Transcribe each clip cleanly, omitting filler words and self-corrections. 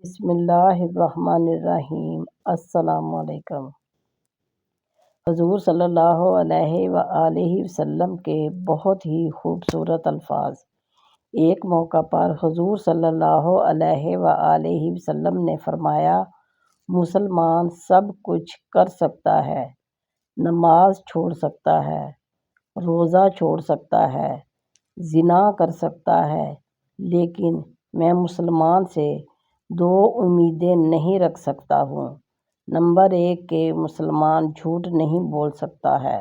بسم اللہ الرحمن الرحیم۔ السلام علیکم۔ حضور صلی اللہ علیہ وآلہ وسلم کے بہت ہی خوبصورت الفاظ۔ ایک موقع پر حضور صلی اللہ علیہ وآلہ وسلم نے فرمایا، مسلمان سب کچھ کر سکتا ہے، نماز چھوڑ سکتا ہے، روزہ چھوڑ سکتا ہے، زنا کر سکتا ہے، لیکن میں مسلمان سے دو امیدیں نہیں رکھ سکتا ہوں۔ نمبر 1 کہ مسلمان جھوٹ نہیں بول سکتا ہے،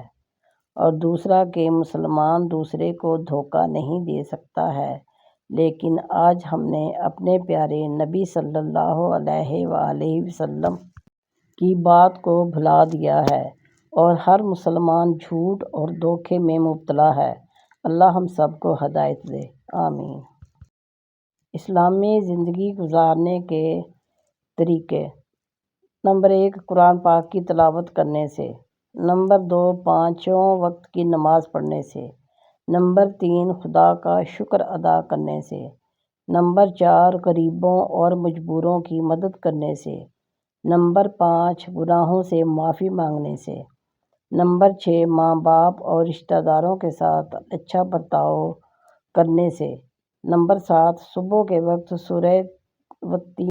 اور دوسرا کہ مسلمان دوسرے کو دھوکہ نہیں دے سکتا ہے۔ لیکن آج ہم نے اپنے پیارے نبی صلی اللہ علیہ وآلہ وسلم کی بات کو بھلا دیا ہے، اور ہر مسلمان جھوٹ اور دھوکے میں مبتلا ہے۔ اللہ ہم سب کو ہدایت دے، آمین۔ اسلامی زندگی گزارنے کے طریقے۔ نمبر 1 قرآن پاک کی تلاوت کرنے سے۔ نمبر 2 پانچوں وقت کی نماز پڑھنے سے۔ نمبر 3 خدا کا شکر ادا کرنے سے۔ نمبر 4 غریبوں اور مجبوروں کی مدد کرنے سے۔ نمبر 5 گناہوں سے معافی مانگنے سے۔ نمبر 6 ماں باپ اور رشتہ داروں کے ساتھ اچھا برتاؤ کرنے سے۔ نمبر 7 صبح کے وقت سورہ وتین